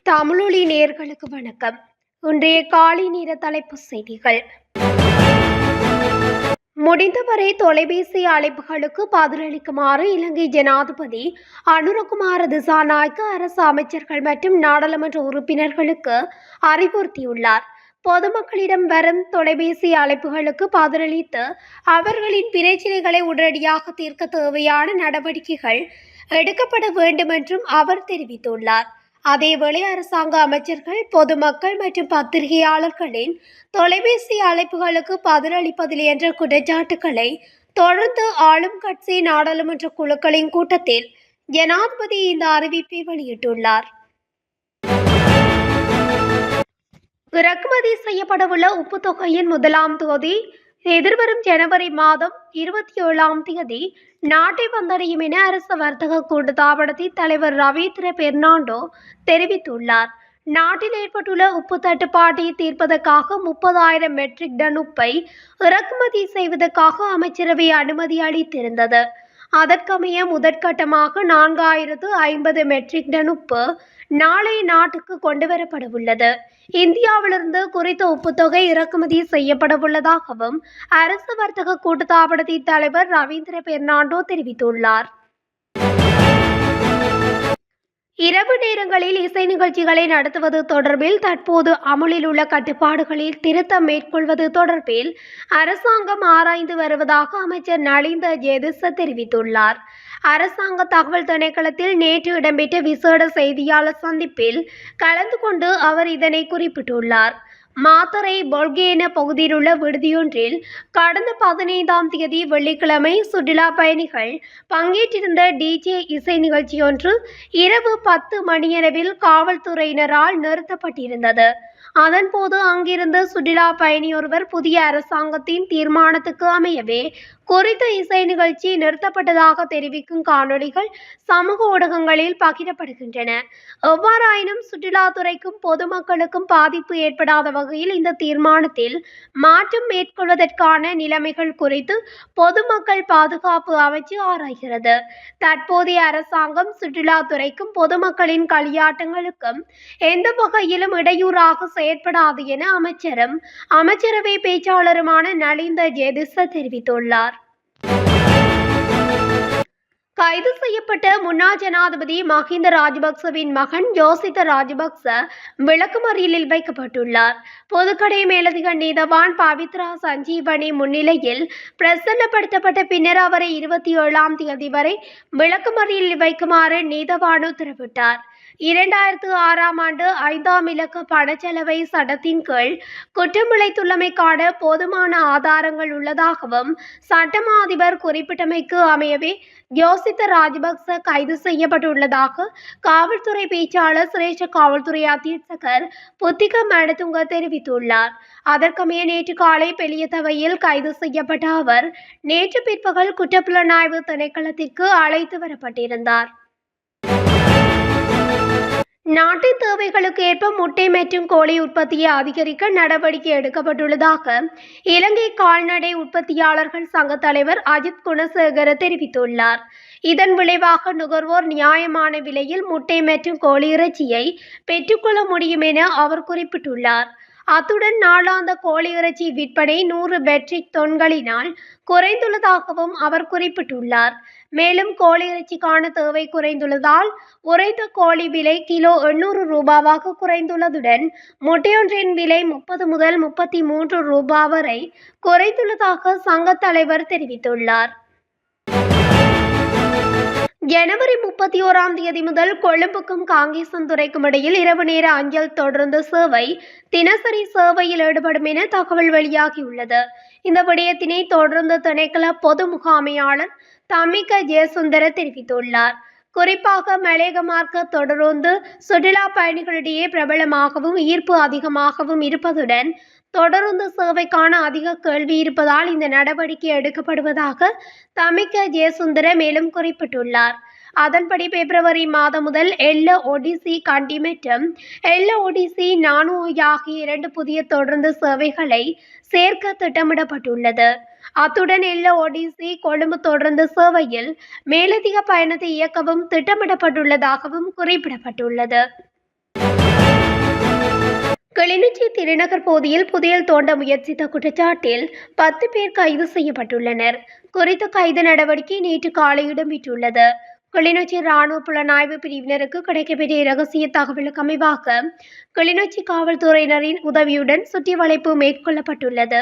தமிழொலி நேயர்களுக்கு வணக்கம். இன்றைய காலை நேர தலைப்புச் செய்திகள். முடிந்தவரை தொலைபேசி அழைப்புகளுக்கு பதிலளிக்குமாறு இலங்கை ஜனாதிபதி அனுரகுமார திசாநாயக்க அரசு அமைச்சர்கள் மற்றும் நாடாளுமன்ற உறுப்பினர்களுக்கு அறிவுறுத்தியுள்ளார். பொதுமக்களிடம் வரும் தொலைபேசி அழைப்புகளுக்கு பதிலளித்து அவர்களின் பிரச்சினைகளை உடனடியாக தீர்க்க தேவையான நடவடிக்கைகள் எடுக்கப்பட வேண்டும் என்றும் அவர் தெரிவித்துள்ளார். அதேவேளை அரசாங்க அமைச்சர்கள் பொதுமக்கள் மற்றும் பத்திரிகையாளர்களின் தொலைபேசி அழைப்புகளுக்கு பதிலளிப்பதில்லை என்ற குற்றச்சாட்டுக்களை தொடர்ந்து ஆளும் கட்சி நாடாளுமன்ற குழுக்களின் கூட்டத்தில் ஜனாதிபதி இந்த அறிவிப்பை வெளியிட்டுள்ளார். இறக்குமதி செய்யப்படவுள்ள உப்பு தொகையின் முதலாம் தேதி எதிர்வரும் ஜனவரி மாதம் 27 நாட்டை வந்தடையும் என அரசு வர்த்தக கூட்டுத்தாபனத்தின் தலைவர் ரவீந்திர பெர்னாண்டோ தெரிவித்துள்ளார். நாட்டில் ஏற்பட்டுள்ள உப்பு தட்டுப்பாட்டை தீர்ப்பதற்காக 30,000 மெட்ரிக் டன் உப்பை இறக்குமதி செய்வதற்காக அமைச்சரவை அனுமதி அளித்திருந்தது. அதற்கமைய முதற்கட்டமாக 4,050 மெட்ரிக் டன் உப்பு நாளை நாட்டுக்கு கொண்டுவரப்படவுள்ளது. இந்தியாவிலிருந்து குறித்த உப்பு தொகை இறக்குமதி செய்யப்படவுள்ளதாகவும் அரசு வர்த்தக கூட்டுத்தாபனத்தின் தலைவர் ரவீந்திர பெர்னாண்டோ தெரிவித்துள்ளார். இரவு நேரங்களில் இசை நிகழ்ச்சிகளை நடத்துவது தொடர்பில் தற்போது அமுலில் உள்ள கட்டுப்பாடுகளில் திருத்தம் மேற்கொள்வது தொடர்பில் அரசாங்கம் ஆராய்ந்து வருவதாக அமைச்சர் நலிந்த ஜேதிச தெரிவித்துள்ளார். அரசாங்க தகவல் திணைக்களத்தில் நேற்று இடம்பெற்ற விசேட செய்தியாளர் சந்திப்பில் கலந்து கொண்டு அவர் இதனை குறிப்பிட்டுள்ளார். மாத்தறை பொல்கேன பகுதியில் உள்ள விடுதியொன்றில் கடந்த 15 வெள்ளிக்கிழமை சுற்றுலா பயணிகள் பங்கேற்றிருந்த டிஜே இசை நிகழ்ச்சியொன்று இரவு 10 மணியளவில் காவல்துறையினரால் நிறுத்தப்பட்டிருந்தது. அதன்போது அங்கிருந்த சுற்றுலா பயணியொருவர் புதிய அரசாங்கத்தின் தீர்மானத்துக்கு அமையவே குறித்த இசை நிகழ்ச்சி நிறுத்தப்பட்டதாக தெரிவிக்கும் காணொளிகள் சமூக ஊடகங்களில் பகிரப்படுகின்றன. எவ்வாறாயினும் சுற்றுலாத்துறைக்கும் பொதுமக்களுக்கும் பாதிப்பு ஏற்படாத வகையில் இந்த தீர்மானத்தில் மாற்றம் மேற்கொள்வதற்கான நிலைமைகள் குறித்து பொதுமக்கள் பாதுகாப்பு அமைச்சு ஆராய்கிறது. தற்போதைய அரசாங்கம் சுற்றுலாத்துறைக்கும் பொதுமக்களின் களியாட்டங்களுக்கும் எந்த வகையிலும் இடையூறாக செயற்படாது என அமைச்சரும் அமைச்சரவை பேச்சாளருமான நலிந்த ஜேதிச தெரிவித்துள்ளார். கைது செய்யப்பட்ட முன்னாள் ஜனாதிபதி மஹிந்த ராஜபக்சவின் மகன் யோசித்த ராஜபக்ச விளக்குமறியலில் வைக்கப்பட்டுள்ளார். பொதுக்கடை மேலதிக நீதவான் பவித்ரா சஞ்சீவனி முன்னிலையில் பிரசன்னப்படுத்தப்பட்ட பின்னர் அவரை 27 வரை விளக்குமறியலில் வைக்குமாறு நீதவான் உத்தரவிட்டார். 2006 ஆண்டு 5ஆம் இலக்க பணச்செலவை சட்டத்தின் கீழ் குற்றமிழைத்துள்ளமைக்கான போதுமான ஆதாரங்கள் உள்ளதாகவும் சட்டமா அதிபர் குறிப்பிட்டமைக்கு அமையவே யோசித்த ராஜபக்ச கைது செய்யப்பட்டுள்ளதாக காவல்துறை பேச்சாளர் சிரேஷ்ட காவல்துறை அத்தீட்சகர் புத்திக மனதுங்க தெரிவித்துள்ளார். அதற்கமைய நேற்று காலை பெலியதவையில் கைது செய்யப்பட்ட அவர் நேற்று பிற்பகல் குற்றப்புலனாய்வு திணைக்களத்திற்கு அழைத்து வரப்பட்டிருந்தார். நாட்டின் தேவைகளுக்கு ஏற்ப முட்டை மற்றும் கோழி உற்பத்தியை அதிகரிக்க நடவடிக்கை எடுக்கப்பட்டுள்ளதாக இலங்கை கால்நடை உற்பத்தியாளர்கள் சங்க தலைவர் அஜித் குணசேகர தெரிவித்துள்ளார். இதன் விளைவாக நுகர்வோர் நியாயமான விலையில் முட்டை மற்றும் கோழி இறைச்சியை பெற்றுக்கொள்ள முடியும் என அவர் குறிப்பிட்டுள்ளார். அத்துடன் நாளாந்த கோழி இறைச்சி விற்பனை 100 மெட்ரிக் தொன்களினால் குறைந்துள்ளதாகவும் அவர் குறிப்பிட்டுள்ளார். மேலும் கோழி இறைச்சிக்கான தேவை குறைந்துள்ளதால் உறைந்த கோழி விலை கிலோ 800 ரூபாவாக குறைந்துள்ளதுடன் முட்டையொன்றின் விலை 30 முதல் 33 ரூபா வரை குறைந்துள்ளதாக சங்க தலைவர் தெரிவித்துள்ளார். ஜனவரி 31 முதல் கொழும்புக்கும் காங்கேசன்துறைக்கும் இடையில் இரவு நேர அஞ்சல் தொடர்ந்து சேவை தினசரி சேவையில் ஈடுபடும் என தகவல் வெளியாகியுள்ளது. இந்த விடயத்தினை தொடர்ந்து திணைக்கள பொது முகாமையாளர் தமிக ஜெயசுந்தர தெரிவித்துள்ளார். குறிப்பாக மலேக மார்க்க தொடருந்து சுற்றுலா பயணிகளிடையே பிரபலமாகவும் ஈர்ப்பு அதிகமாகவும் இருப்பதுடன் தொடருந்து சேவைக்கான அதிக கேள்வி இருப்பதால் இந்த நடவடிக்கை எடுக்கப்படுவதாக தமிக ஜெயசுந்தர மேலும் குறிப்பிட்டுள்ளார். அதன்படி பிப்ரவரி மாதம் முதல் எல்ல ஒடிசி கண்டி மற்றும் எல்ல ஒடிசி நானோய் ஆகிய 2 புதிய தொடருந்து சேவைகளை சேர்க்க திட்டமிடப்பட்டுள்ளது. அத்துடன் எல்ல ஒடிசி கொழும்பு தொடருந்து சேவையில் மேலதிக பயணத்தை இயக்கவும் திட்டமிடப்பட்டுள்ளதாகவும் குறிப்பிடப்பட்டுள்ளது. கிளிநொச்சி திருநகர் பகுதியில் புதையல் தோண்ட முயற்சித்த குற்றச்சாட்டில் 10 பேர் கைது செய்யப்பட்டுள்ளனர். குறித்த கைது நடவடிக்கை நேற்று காலை இடம்பெற்றுள்ளது. கிளிநொச்சி இராணுவ புலனாய்வு பிரிவினருக்கு கிடைக்கப்பெற்ற இரகசிய தகவலுக்கு அமைவாக கிளிநொச்சி காவல்துறையினரின் உதவியுடன் சுற்றி வளைப்பு மேற்கொள்ளப்பட்டுள்ளது.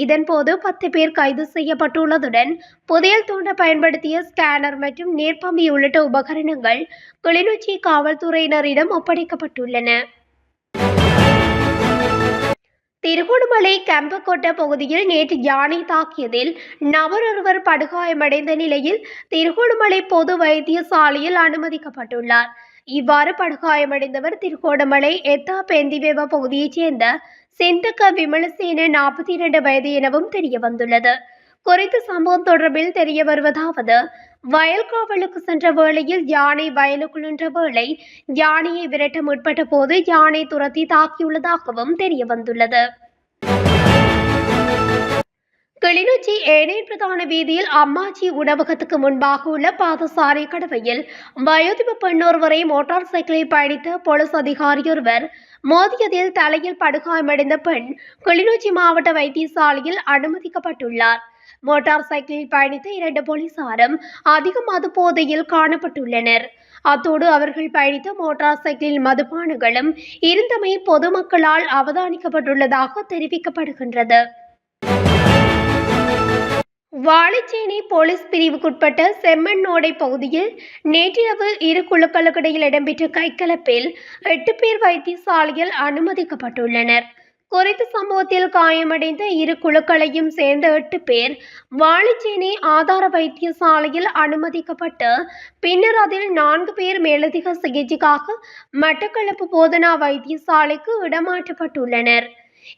இதன்போது 10 பேர் கைது செய்யப்பட்டுள்ளதுடன் புதையல் தோண்ட பயன்படுத்திய ஸ்கேனர் மற்றும் நீர்ப்பம்பி உள்ளிட்ட உபகரணங்கள் கிளிநொச்சி காவல்துறையினரிடம் ஒப்படைக்கப்பட்டுள்ளன. திருகோணமலை கம்பக்கோட்ட பகுதியில் நேற்று யானை தாக்கியதில் நபர் ஒருவர் படுகாயமடைந்த நிலையில் திருகோணமலை பொது வைத்தியசாலையில் அனுமதிக்கப்பட்டுள்ளார். இவ்வாறு படுகாயமடைந்தவர் திருகோணமலை எத்தா பெந்திவேவ பகுதியைச் சேர்ந்த சிந்தக்க விமலசேன 42 வயது எனவும் தெரியவந்துள்ளது. குறித்த சம்பவம் தொடர்பில் தெரிய வருவதாவது, வயல் காவலுக்கு சென்ற வேளையில் யானை வயலுக்குள் நின்ற வேளை யானையை விரட்ட முற்பட்ட போது யானை துரத்தி தாக்கியுள்ளதாகவும் தெரிய வந்துள்ளது. கிளிநொச்சி ஏனைய பிரதான வீதியில் அம்மாச்சி உணவகத்துக்கு முன்பாக உள்ள பாதசாரி கடவையில் வயோதிப பெண்ணொருவரை மோட்டார் சைக்கிளில் பயணித்த போலீஸ் அதிகாரியொருவர் மோதியதில் தலையில் படுகாயமடைந்த பெண் கிளிநொச்சி மாவட்ட வைத்தியசாலையில் அனுமதிக்கப்பட்டுள்ளார். மோட்டார் சைக்கிளில் பயணித்த 2 போலீசாரும் அதிக மது போதையில் காணப்பட்டுள்ளனர். அத்தோடு அவர்கள் பயணித்த மோட்டார் சைக்கிளில் மதுபானங்களும் இருந்தமை பொதுமக்களால் அவதானிக்கப்பட்டுள்ளதாக தெரிவிக்கப்படுகின்றது. வாழைச்சேனை போலீஸ் பிரிவுக்குட்பட்ட செம்மண்ணோடை பகுதியில் நேற்றிரவு 2 குழுக்களுக்கிடையில் இடம்பெற்ற கைகலப்பில் 8 பேர் வைத்தியசாலையில் அனுமதிக்கப்பட்டுள்ளனர். குறித்த சம்பவத்தில் காயமடைந்த 2 குழுக்களையும் சேர்ந்த 8 பேர் வாழைச்சேனை ஆதார வைத்தியசாலையில் அனுமதிக்கப்பட்டு பின்னர் அதில் 4 பேர் மேலதிக சிகிச்சைக்காக மட்டக்களப்பு போதனா வைத்தியசாலைக்கு இடமாற்றப்பட்டுள்ளனர்.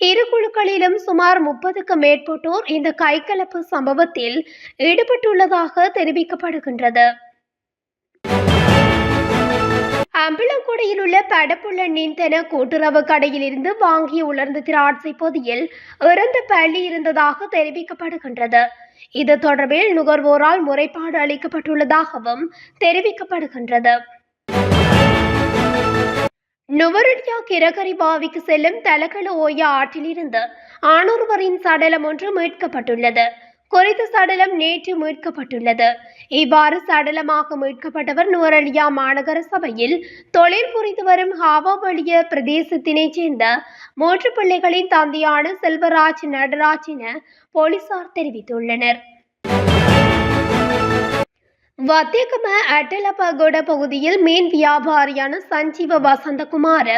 2 குழுக்களிலும் சுமார் 30க்கும் மேற்பட்டோர் இந்த கைகலப்பு சம்பவத்தில் ஈடுபட்டுள்ளதாக தெரிவிக்கப்படுகின்றது. அம்பலங்கொடையில் உள்ள படப்புள்ள நீந்தன கூட்டுறவு கடையில் இருந்து வாங்கிய உலர்ந்த திராட்சை பொதியில் இறந்த பள்ளி இருந்ததாக தெரிவிக்கப்படுகின்றது. இது தொடர்பில் நுகர்வோரால் முறைப்பாடு அளிக்கப்பட்டுள்ளதாகவும் தெரிவிக்கப்படுகின்றது. நுவரெலியா கிரகரி பாவிக்கு செல்லும் தலகல ஓயா ஆற்றிலிருந்து ஆணொருவரின் சடலம் ஒன்று மீட்கப்பட்டுள்ளது. குறித்த சடலம் நேற்று மீட்கப்பட்டுள்ளது. இவ்வாறு சடலமாக மீட்கப்பட்டவர் நுவரெலியா மாநகர சபையில் தொழில் புரிந்து வரும் ஹாவாவளிய பிரதேசத்தினைச் சேர்ந்த 3 பிள்ளைகளின் தந்தையான செல்வராஜ் நடராஜ் என போலீசார் தெரிவித்துள்ளனர். வத்தியகம அட்டலபகொட பகுதியில் மீன் வியாபாரியான சஞ்சீவ வசந்தகுமார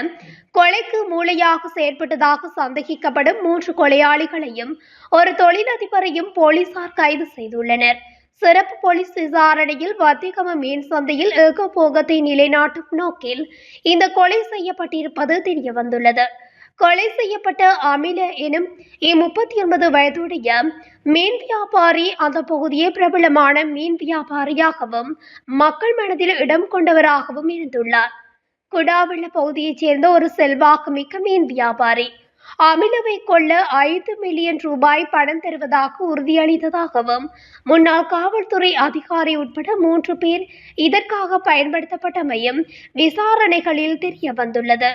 கொலைக்கு மூளையாக செயற்பட்டதாக சந்தேகிக்கப்படும் 3 கொலையாளிகளையும் ஒரு தொழிலதிபரையும் போலீசார் கைது செய்துள்ளனர். சிறப்பு போலீஸ் விசாரணையில் வத்தியகம மீன் சந்தையில் ஏகபோகத்தை நிலைநாட்டும் நோக்கில் இந்த கொலை செய்யப்பட்டிருப்பது தெரியவந்துள்ளது. கொலை செய்யப்பட்ட அமில எனும் 39 வயதுடைய மீன் வியாபாரி அந்த பகுதியை பிரபலமான மீன் வியாபாரியாகவும் மக்கள் மனதில் இடம் கொண்டவராகவும் இருந்துள்ளார். குடாவெள்ள பகுதியைச் சேர்ந்த ஒரு செல்வாக்கு மிக்க மீன் வியாபாரி அமிலவை கொள்ள 5 மில்லியன் ரூபாய் பணம் தருவதாக உறுதியளித்ததாகவும் முன்னாள் காவல்துறை அதிகாரி உட்பட 3 பேர் இதற்காக பயன்படுத்தப்பட்டமையும் விசாரணைகளில் தெரிய வந்துள்ளது.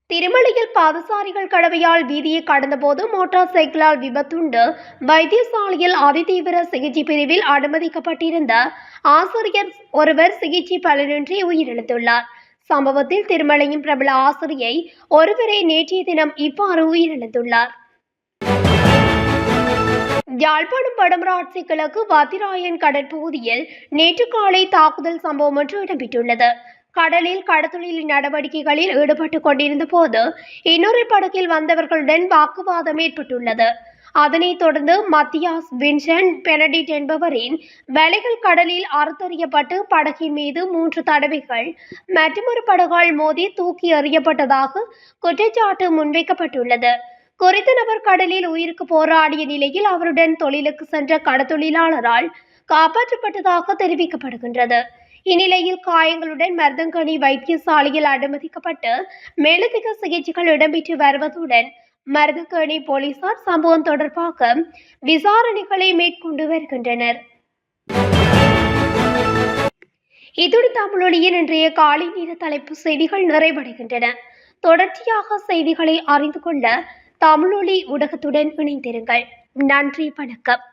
திருமலையில் பாதசாரிகள் கடவையால் வீதியை கடந்தபோது மோட்டார் சைக்கிளால் விபத்துண்டு வைத்தியசாலையில் அதிதீவிர சிகிச்சை பிரிவில் அனுமதிக்கப்பட்டிருந்த ஆசிரியர் ஒருவர் சிகிச்சை பலனின்றி உயிரிழந்துள்ளார். சம்பவத்தில் திருமலையின் பிரபல ஆசிரியை ஒருவரை நேற்றைய தினம் இவ்வாறு உயிரிழந்துள்ளார். யாழ்ப்பாணம் வடமராட்சி கிழக்கு வத்திராயன் கடற்பகுதியில் நேற்று காலை தாக்குதல் சம்பவம் ஒன்று இடம்பெற்றுள்ளது. கடலில் கடத்தொழில் நடவடிக்கைகளில் ஈடுபட்டுக் கொண்டிருந்த போது இன்னொரு படகில் வந்தவர்களுடன் வாக்குவாதம் ஏற்பட்டுள்ளது. அதனைத் தொடர்ந்து மத்தியாஸ் வின்சென்ட் பெனடிட் என்பவரின் வலைகள் கடலில் அறுத்தறியப்பட்டு படகின் மீது 3 தடவைகள் மற்றொரு படகால் மோதி தூக்கி எறியப்பட்டதாக குற்றச்சாட்டு முன்வைக்கப்பட்டுள்ளது. குறித்த நபர் கடலில் உயிருக்கு போராடிய நிலையில் அவருடன் தொழிலுக்கு சென்ற கடத்தொழிலாளரால் காப்பாற்றப்பட்டதாக தெரிவிக்கப்படுகின்றது. இந்நிலையில் காயங்களுடன் மருதங்கனி வைத்தியசாலையில் அனுமதிக்கப்பட்டு மேலதிக சிகிச்சைகள் இடம்பெற்று வருவதுடன் மருதங்கனி போலீசார் சம்பவம் தொடர்பாக விசாரணைகளை மேற்கொண்டு வருகின்றனர். இத்துடன் தமிழொலியின் இன்றைய காலை நேர தலைப்பு செய்திகள் நிறைவடைகின்றன. தொடர்ச்சியாக செய்திகளை அறிந்து கொள்ள தமிழொலி ஊடகத்துடன் இணைந்திருங்கள். நன்றி, வணக்கம்.